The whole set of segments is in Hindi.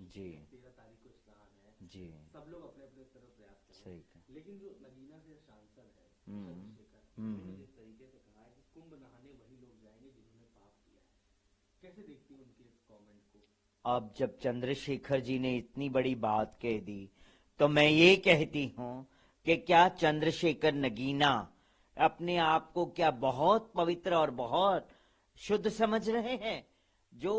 जी 13 तारीख को स्नान है, जी सब लोग अपने अपने तरफ प्रयास कर रहे सही हैं, है। लेकिन जो नगीना से सांसद है हम्म चंद्रशेखर, उन्होंने हम्म जिस तरीके से कहा है कि कुंभ नहाने वही लोग जाएंगे जिन्होंने पाप किया है, कैसे देखती है उनके इस कमेंट को? अब जब चंद्रशेखर जी ने इतनी बड़ी बात कह दी तो मैं ये कहती हूं कि क्या चंद्रशेखर नगीना अपने आप को क्या बहुत पवित्र और बहुत शुद्ध समझ रहे हैं? जो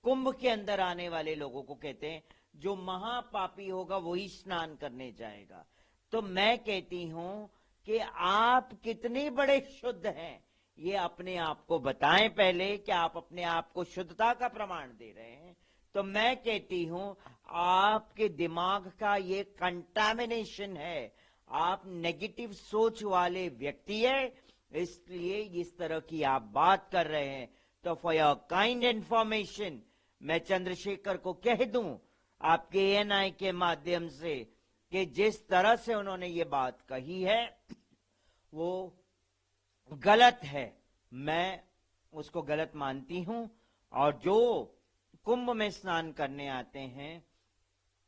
कुंभ के अंदर आने वाले लोगों को कहते हैं जो महापापी होगा वही स्नान करने जाएगा। तो मैं कहती हूं कि आप कितने बड़े शुद्ध हैं ये अपने आप को बताएं पहले कि आप अपने आप को शुद्धता का प्रमाण दे रहे हैं। तो मैं कहती हूं आपके दिमाग का ये कंटामिनेशन है, आप नेगेटिव सोच वाले व्यक्ति है, इसलिए इस तरह की आप बात कर रहे हैं। तो फॉर योर काइंड इंफॉर्मेशन मैं चंद्रशेखर को कह दूं आपके एएनआई के माध्यम से कि जिस तरह से उन्होंने ये बात कही है वो गलत है, मैं उसको गलत मानती हूं। और जो कुंभ में स्नान करने आते हैं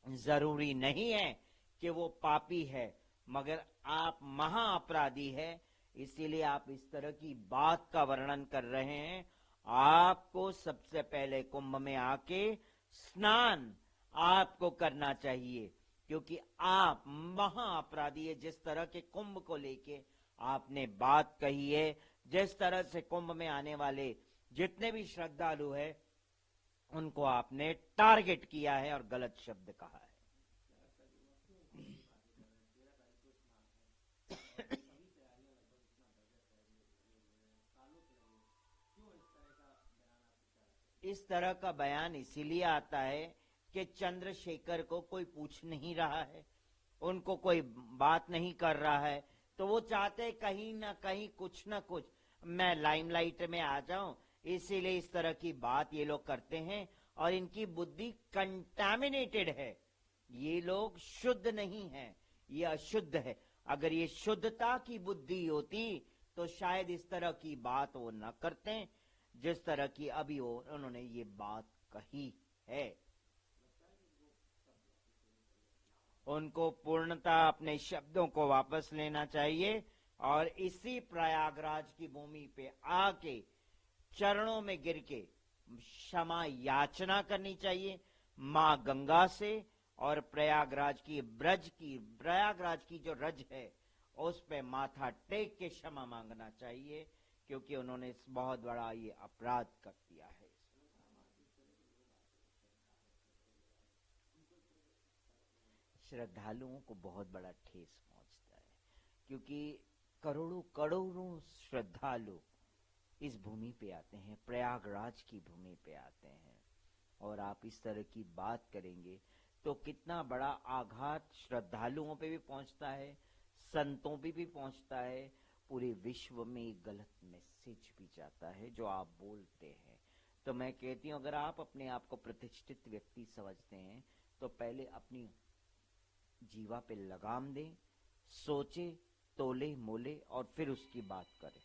जरूरी नहीं है कि वो पापी है, मगर आप महा अपराधी है, इसीलिए आप इस तरह की बात का वर्णन कर रहे हैं। आपको सबसे पहले कुंभ में आके स्नान आपको करना चाहिए, क्योंकि आप महा अपराधी है। जिस तरह के कुंभ को लेके आपने बात कही है, जिस तरह से कुंभ में आने वाले जितने भी श्रद्धालु है उनको आपने टारगेट किया है और गलत शब्द कहा है। इस तरह का बयान इसीलिए आता है कि चंद्रशेखर को कोई पूछ नहीं रहा है, उनको कोई बात नहीं कर रहा है, तो वो चाहते कहीं ना कहीं कुछ ना कुछ मैं लाइमलाइट में आ जाऊं, इसीलिए इस तरह की बात ये लोग करते हैं। और इनकी बुद्धि कंटामिनेटेड है, ये लोग शुद्ध नहीं है, ये अशुद्ध है। अगर ये शुद्धता की बुद्धि होती तो शायद इस तरह की बात वो न करते जिस तरह की अभी उन्होंने ये बात कही है। उनको पूर्णता अपने शब्दों को वापस लेना चाहिए और इसी प्रयागराज की भूमि पे आके चरणों में गिर के क्षमा याचना करनी चाहिए मां गंगा से, और प्रयागराज की जो रज है उस पे माथा टेक के क्षमा मांगना चाहिए, क्योंकि उन्होंने बहुत बड़ा ये अपराध कर दिया है। श्रद्धालुओं को बहुत बड़ा ठेस पहुंचता है, क्योंकि करोड़ों करोड़ों श्रद्धालु इस भूमि पे आते हैं, प्रयागराज की भूमि पे आते हैं, और आप इस तरह की बात करेंगे तो कितना बड़ा आघात श्रद्धालुओं पे भी पहुंचता है, संतों पे भी पहुंचता है, पूरे विश्व में एक गलत मैसेज भी जाता है जो आप बोलते हैं। तो मैं कहती हूं अगर आप अपने आप को प्रतिष्ठित व्यक्ति समझते हैं तो पहले अपनी जीवा पे लगाम दें, सोचे, तोले मोले और फिर उसकी बात करें।